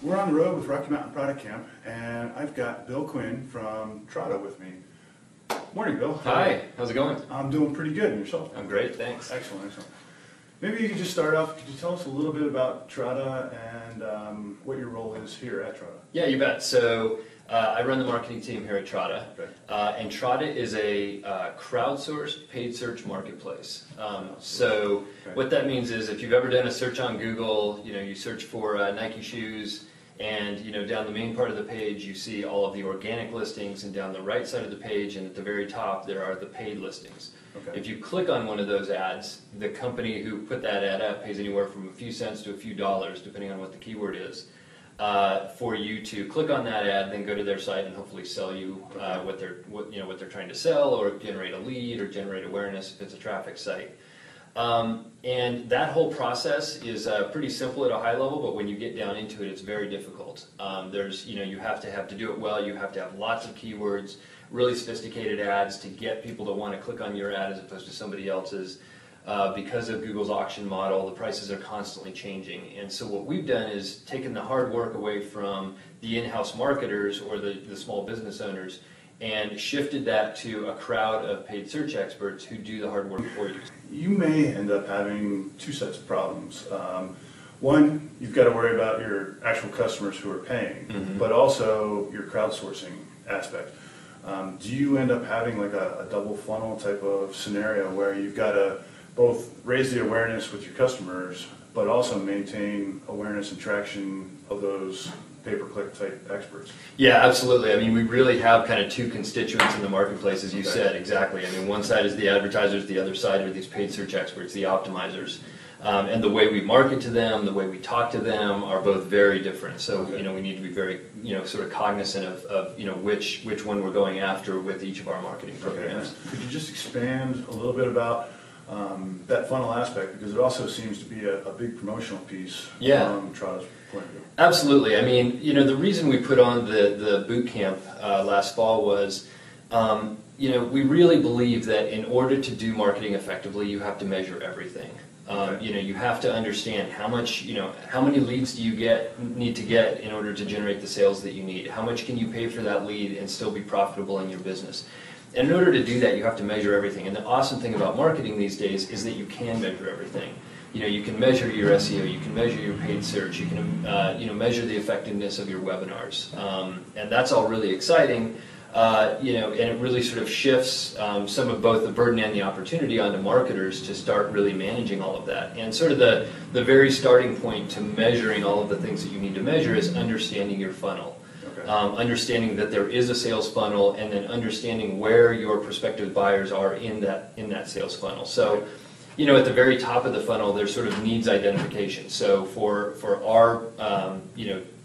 We're on the road with Rocky Mountain Product Camp, and I've got Bill Quinn from Trada with me. Morning, Bill. Hi, how's it going? I'm doing pretty good, and yourself? I'm great, thanks. Excellent, excellent. Maybe you could just start off, could you tell us a little bit about Trada and what your role is here at Trada? Yeah, you bet. So I run the marketing team here at Trada, Okay. and Trada is a crowdsourced paid search marketplace. So what that means is if you've ever done a search on Google, you search for Nike shoes, and down the main part of the page you see all of the organic listings, and down the right side of the page and at the very top there are the paid listings. Okay. If you click on one of those ads, the company who put that ad up pays anywhere from a few cents to a few dollars, depending on what the keyword is, for you to click on that ad, then go to their site and hopefully sell you what they're trying to sell, or generate a lead, or generate awareness if it's a traffic site. And that whole process is pretty simple at a high level, but when you get down into it, it's very difficult. You have to do it well. You have to have lots of keywords, really sophisticated ads to get people to want to click on your ad as opposed to somebody else's. Because of Google's auction model, the prices are constantly changing. And so what we've done is taken the hard work away from the in-house marketers or the small business owners, and shifted that to a crowd of paid search experts who do the hard work for you. You may end up having two sets of problems. One, you've got to worry about your actual customers who are paying, but also your crowdsourcing aspect. Do you end up having like a double funnel type of scenario where you've got to both raise the awareness with your customers, but also maintain awareness and traction of those pay-per-click type experts? Yeah, absolutely. I mean, we really have kind of two constituents in the marketplace, as you said, exactly. I mean, one side is the advertisers, the other side are these paid search experts, the optimizers. And the way we market to them, the way we talk to them are both very different. So, we need to be very, sort of cognizant of which one we're going after with each of our marketing programs. Could you just expand a little bit about that funnel aspect, because it also seems to be a big promotional piece from Trada's point of view? Absolutely. I mean, the reason we put on the boot camp last fall was, we really believe that in order to do marketing effectively, you have to measure everything. You have to understand how much, how many leads do you need to get in order to generate the sales that you need? How much can you pay for that lead and still be profitable in your business? And in order to do that, you have to measure everything. And the awesome thing about marketing these days is that you can measure everything. You can measure your SEO, you can measure your paid search, you can measure the effectiveness of your webinars, and that's all really exciting. And it really sort of shifts some of both the burden and the opportunity onto marketers to start really managing all of that. And sort of the very starting point to measuring all of the things that you need to measure is understanding your funnel. Understanding that there is a sales funnel, and then understanding where your prospective buyers are in that sales funnel. So, at the very top of the funnel, there's sort of needs identification. So for our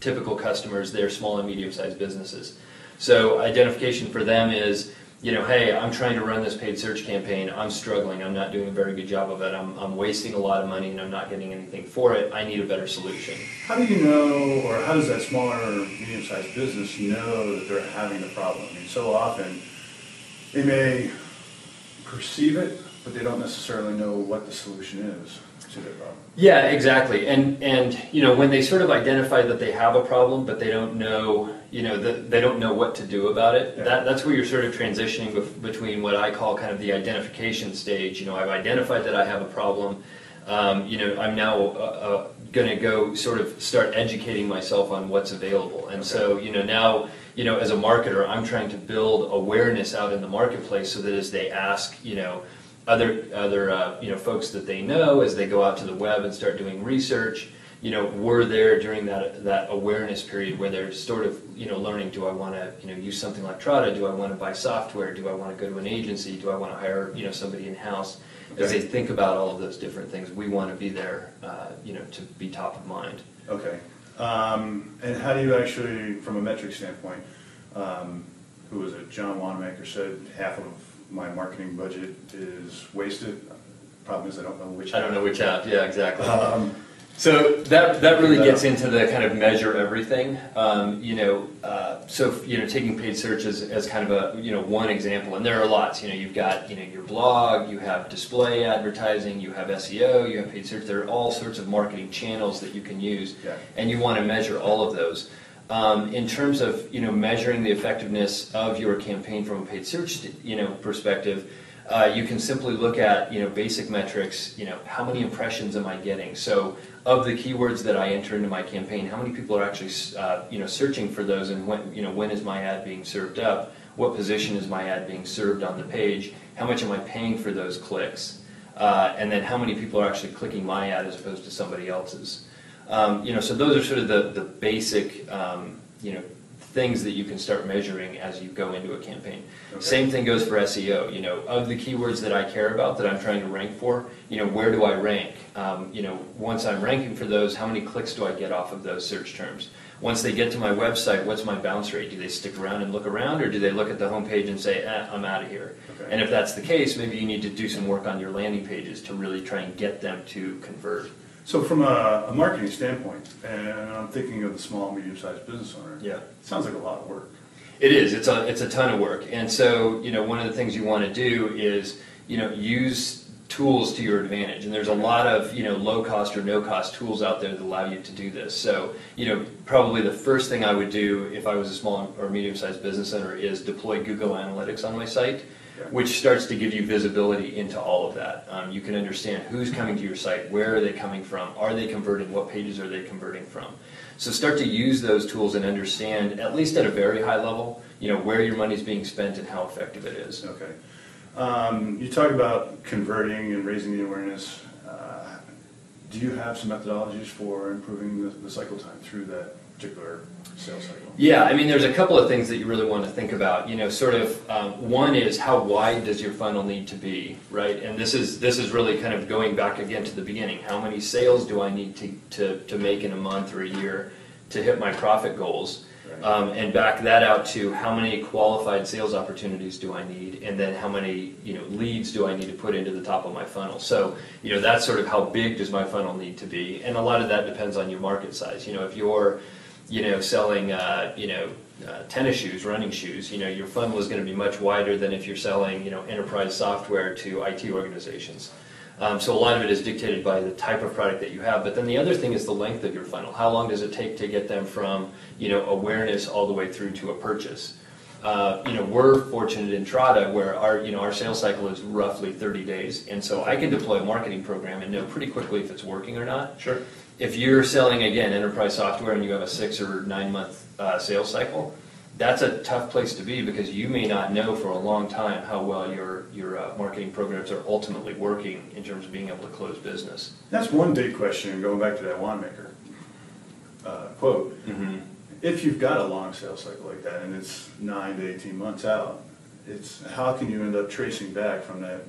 typical customers, they're small and medium-sized businesses. So identification for them is, hey, I'm trying to run this paid search campaign. I'm struggling. I'm not doing a very good job of it. I'm wasting a lot of money and I'm not getting anything for it. I need a better solution. How do you know, or how does that smaller or medium-sized business know that they're having the problem? I mean, so often they may perceive it, but they don't necessarily know what the solution is to their problem. Yeah, exactly. And when they sort of identify that they have a problem, but they don't know, they don't know what to do about it. Yeah. That's where you're sort of transitioning between what I call kind of the identification stage. I've identified that I have a problem. I'm now going to go sort of start educating myself on what's available. And so, now, as a marketer, I'm trying to build awareness out in the marketplace so that as they ask, other folks that they know, as they go out to the web and start doing research, we're there during that awareness period where they're sort of learning, do I want to use something like Trada? Do I want to buy software? Do I want to go to an agency? Do I want to hire somebody in house? As they think about all of those different things, we want to be there to be top of mind. Okay. And how do you actually, from a metric standpoint, who was it? John Wanamaker said half of my marketing budget is wasted. Problem is I don't know which half. I don't know which half, yeah, exactly. So that really gets into the kind of measure everything. Taking paid search as kind of a one example, and there are lots. You've got your blog, you have display advertising, you have SEO, you have paid search. There are all sorts of marketing channels that you can use, and you want to measure all of those. In terms of measuring the effectiveness of your campaign from a paid search perspective. You can simply look at basic metrics. How many impressions am I getting? So of the keywords that I enter into my campaign, how many people are actually searching for those, and when is my ad being served up? What position is my ad being served on the page? How much am I paying for those clicks? And then how many people are actually clicking my ad as opposed to somebody else's? So those are sort of the basic things that you can start measuring as you go into a campaign. Okay. Same thing goes for SEO. Of the keywords that I care about, that I'm trying to rank for, where do I rank? Once I'm ranking for those, how many clicks do I get off of those search terms? Once they get to my website, what's my bounce rate? Do they stick around and look around, or do they look at the homepage and say, I'm out of here? Okay. And if that's the case, maybe you need to do some work on your landing pages to really try and get them to convert. So from a marketing standpoint, and I'm thinking of the small, medium-sized business owner, it sounds like a lot of work. It is. It's a ton of work. And so, one of the things you want to do is, use tools to your advantage. And there's a lot of, low-cost or no-cost tools out there that allow you to do this. So, probably the first thing I would do if I was a small or medium-sized business owner is deploy Google Analytics on my site, which starts to give you visibility into all of that. You can understand who's coming to your site, where are they coming from, are they converting, what pages are they converting from. So start to use those tools and understand, at least at a very high level, where your money is being spent and how effective it is. Okay. You talk about converting and raising the awareness. Do you have some methodologies for improving the cycle time through that particular sales cycle? Yeah, I mean, there's a couple of things that you really want to think about. One is how wide does your funnel need to be, right? And this is really kind of going back again to the beginning. How many sales do I need to make in a month or a year to hit my profit goals? Right. And back that out to how many qualified sales opportunities do I need, and then how many leads do I need to put into the top of my funnel. So that's sort of how big does my funnel need to be, and a lot of that depends on your market size. If you're selling, tennis shoes, running shoes, your funnel is going to be much wider than if you're selling, enterprise software to IT organizations. So a lot of it is dictated by the type of product that you have. But then the other thing is the length of your funnel. How long does it take to get them from, awareness all the way through to a purchase? We're fortunate in Trada where our sales cycle is roughly 30 days. And so I can deploy a marketing program and know pretty quickly if it's working or not. Sure. If you're selling, again, enterprise software and you have a 6 or 9 month sales cycle, that's a tough place to be because you may not know for a long time how well your marketing programs are ultimately working in terms of being able to close business. That's one big question, going back to that winemaker quote. Mm-hmm. If you've got a long sales cycle like that and it's 9 to 18 months out, it's how can you end up tracing back from that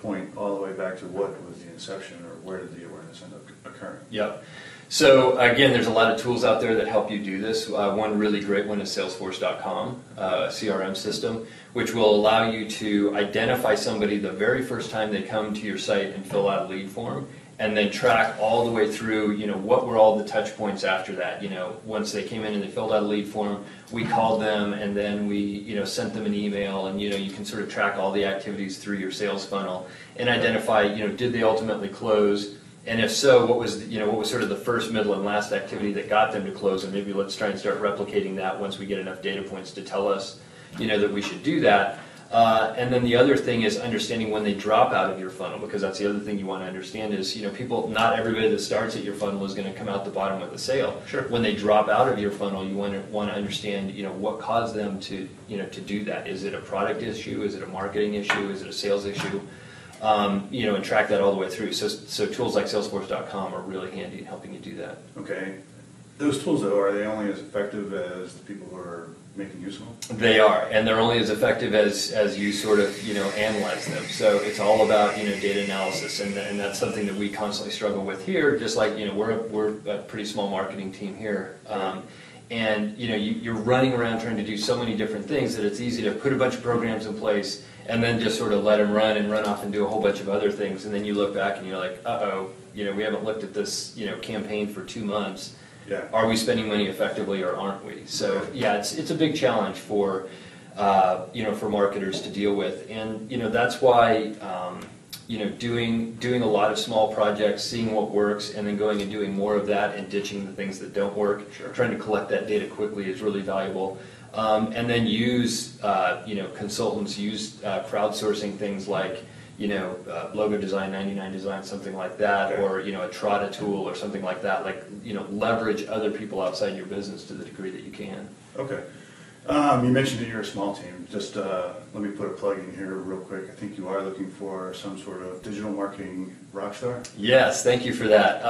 point all the way back to what was the inception or where did the awareness end up occurring? Yep. So again, there's a lot of tools out there that help you do this. One really great one is Salesforce.com, a CRM system, which will allow you to identify somebody the very first time they come to your site and fill out a lead form, and then track all the way through, what were all the touch points after that. Once they came in and they filled out a lead form, we called them and then we, sent them an email, and, you can sort of track all the activities through your sales funnel and identify, did they ultimately close? And if so, what was sort of the first, middle, and last activity that got them to close? And maybe let's try and start replicating that once we get enough data points to tell us, that we should do that. And then the other thing is understanding when they drop out of your funnel, because that's the other thing you want to understand is, not everybody that starts at your funnel is going to come out the bottom with a sale. Sure. When they drop out of your funnel, you want to understand, what caused them to do that. Is it a product issue? Is it a marketing issue? Is it a sales issue? And track that all the way through. So tools like Salesforce.com are really handy in helping you do that. Okay. Those tools, though, are they only as effective as the people who are making use of them? They are, and they're only as effective as you sort of, analyze them. So it's all about, data analysis, and that's something that we constantly struggle with here, just like, we're a pretty small marketing team here. And, you're running around trying to do so many different things that it's easy to put a bunch of programs in place and then just sort of let them run and run off and do a whole bunch of other things, and then you look back and you're like, uh-oh, we haven't looked at this, campaign for 2 months. Yeah. Are we spending money effectively or aren't we? So yeah, it's a big challenge for for marketers to deal with, and that's why doing a lot of small projects, seeing what works, and then going and doing more of that and ditching the things that don't work. Sure. Trying to collect that data quickly is really valuable, and then use consultants, use crowdsourcing things like logo design, 99 design, something like that, okay. or a Trada tool or something like that. Like leverage other people outside your business to the degree that you can. Okay. You mentioned that you're a small team. Just let me put a plug in here real quick. I think you are looking for some sort of digital marketing rock star. Yes, thank you for that.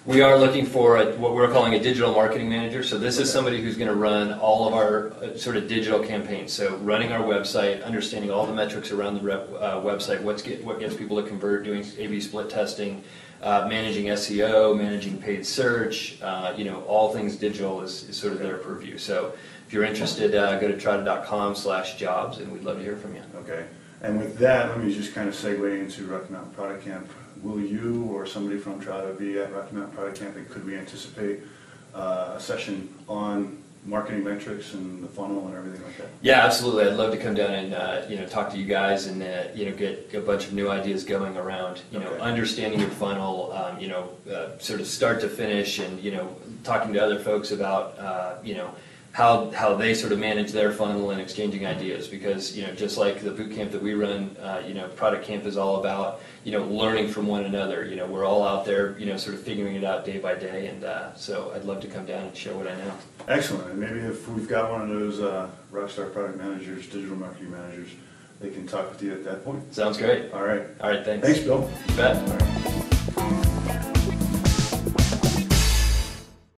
We are looking for what we're calling a digital marketing manager. So this is somebody who's going to run all of our sort of digital campaigns. So running our website, understanding all the metrics around the website, what gets people to convert, doing A/B split testing, managing SEO, managing paid search, all things digital is sort of their purview. So if you're interested, go to trada.com/jobs, and we'd love to hear from you. Okay. And with that, let me just kind of segue into Rocky Mountain Product Camp. Will you or somebody from Trada be at Rocky Mountain Product Camp, and could we anticipate a session on marketing metrics and the funnel and everything like that? Yeah, absolutely. I'd love to come down and talk to you guys and get a bunch of new ideas going around Okay. understanding your funnel, sort of start to finish, and talking to other folks about how they sort of manage their funnel and exchanging ideas, because just like the boot camp that we run, Product Camp is all about learning from one another. We're all out there sort of figuring it out day by day, and so I'd love to come down and share what I know. Excellent. And maybe if we've got one of those rockstar product managers, digital marketing managers, they can talk with you at that point. Sounds great. All right. All right, thanks. Thanks, Bill. You bet. All right.